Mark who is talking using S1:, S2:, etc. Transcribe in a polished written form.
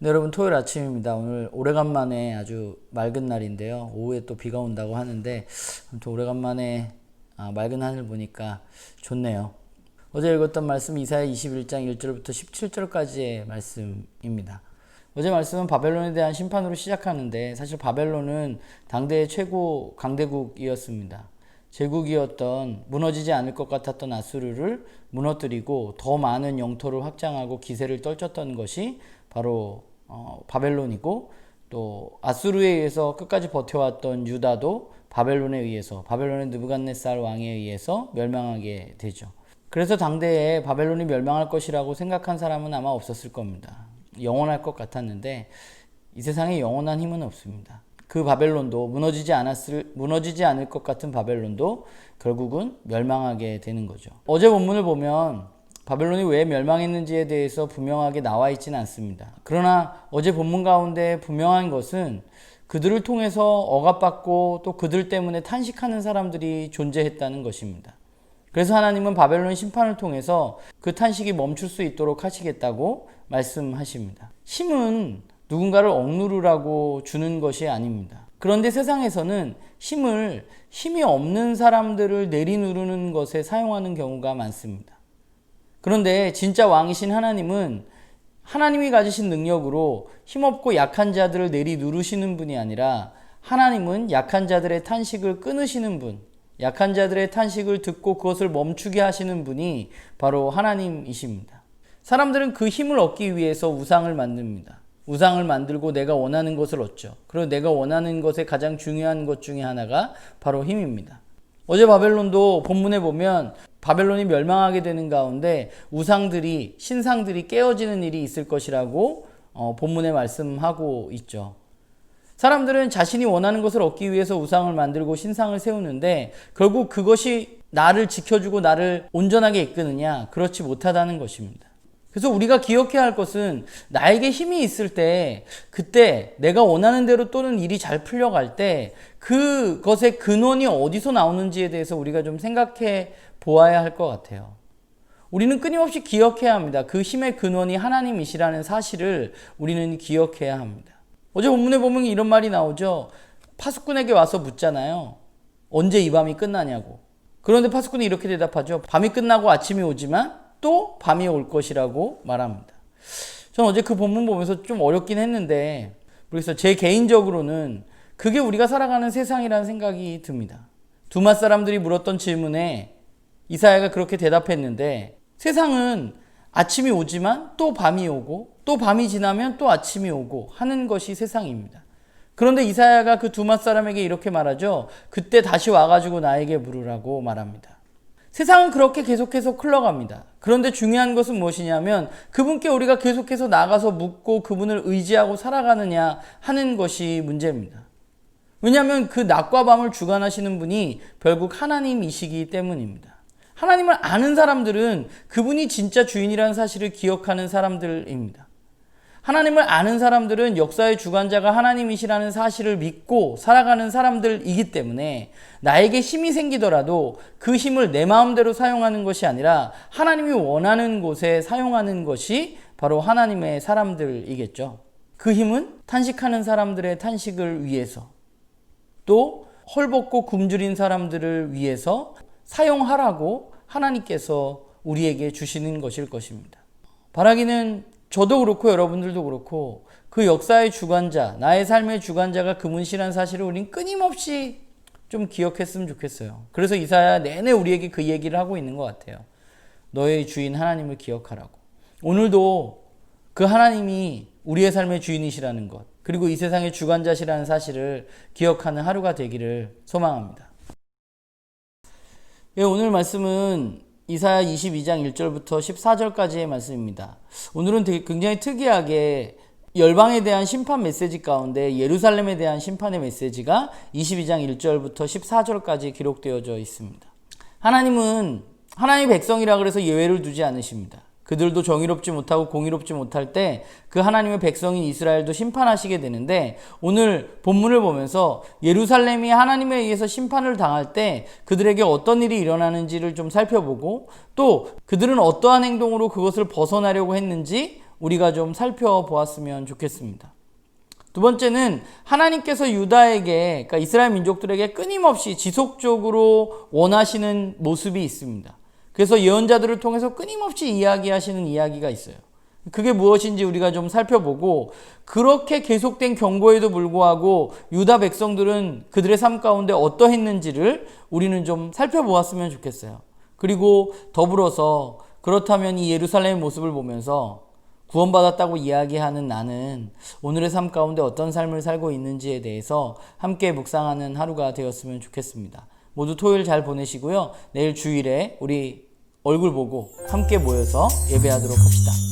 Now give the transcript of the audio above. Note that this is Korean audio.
S1: 네, 여러분 토요일 아침입니다. 오늘 오래간만에 아주 맑은 날인데요. 오후에 또 비가 온다고 하는데 아무튼 오래간만에 맑은 하늘 보니까 좋네요. 어제 읽었던 말씀 이사야 21장 1절부터 17절까지의 말씀입니다. 어제 말씀은 바벨론에 대한 심판으로 시작하는데 사실 바벨론은 당대의 최고 강대국이었습니다. 제국이었던 무너지지 않을 것 같았던 아수르를 무너뜨리고 더 많은 영토를 확장하고 기세를 떨쳤던 것이 바로 바벨론이고, 또 아수르에 의해서 끝까지 버텨왔던 유다도 바벨론에 의해서, 바벨론의 느부갓네살 왕에 의해서 멸망하게 되죠. 그래서 당대에 바벨론이 멸망할 것이라고 생각한 사람은 아마 없었을 겁니다. 영원할 것 같았는데 이 세상에 영원한 힘은 없습니다. 그 바벨론도 무너지지 않을 것 같은 바벨론도 결국은 멸망하게 되는 거죠. 어제 본문을 보면 바벨론이 왜 멸망했는지에 대해서 분명하게 나와 있지는 않습니다. 그러나 어제 본문 가운데 분명한 것은 그들을 통해서 억압받고 또 그들 때문에 탄식하는 사람들이 존재했다는 것입니다. 그래서 하나님은 바벨론 심판을 통해서 그 탄식이 멈출 수 있도록 하시겠다고 말씀하십니다. 힘은 누군가를 억누르라고 주는 것이 아닙니다. 그런데 세상에서는 힘이 없는 사람들을 내리누르는 것에 사용하는 경우가 많습니다. 그런데 진짜 왕이신 하나님은 하나님이 가지신 능력으로 힘없고 약한 자들을 내리누르시는 분이 아니라, 하나님은 약한 자들의 탄식을 끊으시는 분, 약한 자들의 탄식을 듣고 그것을 멈추게 하시는 분이 바로 하나님이십니다. 사람들은 그 힘을 얻기 위해서 우상을 만듭니다. 우상을 만들고 내가 원하는 것을 얻죠. 그리고 내가 원하는 것의 가장 중요한 것 중에 하나가 바로 힘입니다. 어제 바벨론도 본문에 보면 바벨론이 멸망하게 되는 가운데 신상들이 깨어지는 일이 있을 것이라고 본문에 말씀하고 있죠. 사람들은 자신이 원하는 것을 얻기 위해서 우상을 만들고 신상을 세우는데 결국 그것이 나를 지켜주고 나를 온전하게 이끄느냐? 그렇지 못하다는 것입니다. 그래서 우리가 기억해야 할 것은, 나에게 힘이 있을 때, 그때 내가 원하는 대로 또는 일이 잘 풀려갈 때 그것의 근원이 어디서 나오는지에 대해서 우리가 좀 생각해 보아야 할 것 같아요. 우리는 끊임없이 기억해야 합니다. 그 힘의 근원이 하나님이시라는 사실을 우리는 기억해야 합니다. 어제 본문에 보면 이런 말이 나오죠. 파수꾼에게 와서 묻잖아요. 언제 이 밤이 끝나냐고. 그런데 파수꾼이 이렇게 대답하죠. 밤이 끝나고 아침이 오지만 또 밤이 올 것이라고 말합니다. 저는 어제 그 본문 보면서 좀 어렵긴 했는데, 그래서 제 개인적으로는 그게 우리가 살아가는 세상이라는 생각이 듭니다. 두맛 사람들이 물었던 질문에 이사야가 그렇게 대답했는데, 세상은 아침이 오지만 또 밤이 오고 또 밤이 지나면 또 아침이 오고 하는 것이 세상입니다. 그런데 이사야가 그 두맛 사람에게 이렇게 말하죠. 그때 다시 와가지고 나에게 물으라고 말합니다. 세상은 그렇게 계속해서 흘러갑니다. 그런데 중요한 것은 무엇이냐면 그분께 우리가 계속해서 나가서 묻고 그분을 의지하고 살아가느냐 하는 것이 문제입니다. 왜냐하면 그 낮과 밤을 주관하시는 분이 결국 하나님이시기 때문입니다. 하나님을 아는 사람들은 그분이 진짜 주인이라는 사실을 기억하는 사람들입니다. 하나님을 아는 사람들은 역사의 주관자가 하나님이시라는 사실을 믿고 살아가는 사람들이기 때문에 나에게 힘이 생기더라도 그 힘을 내 마음대로 사용하는 것이 아니라 하나님이 원하는 곳에 사용하는 것이 바로 하나님의 사람들이겠죠. 그 힘은 탄식하는 사람들의 탄식을 위해서, 또 헐벗고 굶주린 사람들을 위해서 사용하라고 하나님께서 우리에게 주시는 것일 것입니다. 바라기는 저도 그렇고 여러분들도 그렇고 그 역사의 주관자, 나의 삶의 주관자가 그분이라는 사실을 우린 끊임없이 좀 기억했으면 좋겠어요. 그래서 이사야 내내 우리에게 그 얘기를 하고 있는 것 같아요. 너의 주인 하나님을 기억하라고. 오늘도 그 하나님이 우리의 삶의 주인이시라는 것, 그리고 이 세상의 주관자시라는 사실을 기억하는 하루가 되기를 소망합니다. 오늘 말씀은 이사야 22장 1절부터 14절까지의 말씀입니다. 오늘은 굉장히 특이하게 열방에 대한 심판 메시지 가운데 예루살렘에 대한 심판의 메시지가 22장 1절부터 14절까지 기록되어져 있습니다. 하나님은 하나님의 백성이라 그래서 예외를 두지 않으십니다. 그들도 정의롭지 못하고 공의롭지 못할 때 그 하나님의 백성인 이스라엘도 심판하시게 되는데, 오늘 본문을 보면서 예루살렘이 하나님에 의해서 심판을 당할 때 그들에게 어떤 일이 일어나는지를 좀 살펴보고, 또 그들은 어떠한 행동으로 그것을 벗어나려고 했는지 우리가 좀 살펴보았으면 좋겠습니다. 두 번째는 하나님께서 유다에게, 그러니까 이스라엘 민족들에게 끊임없이 지속적으로 원하시는 모습이 있습니다. 그래서 예언자들을 통해서 끊임없이 이야기하시는 이야기가 있어요. 그게 무엇인지 우리가 좀 살펴보고, 그렇게 계속된 경고에도 불구하고 유다 백성들은 그들의 삶 가운데 어떠했는지를 우리는 좀 살펴보았으면 좋겠어요. 그리고 더불어서 그렇다면 이 예루살렘의 모습을 보면서 구원받았다고 이야기하는 나는 오늘의 삶 가운데 어떤 삶을 살고 있는지에 대해서 함께 묵상하는 하루가 되었으면 좋겠습니다. 모두 토요일 잘 보내시고요. 내일 주일에 우리 얼굴 보고 함께 모여서 예배하도록 합시다.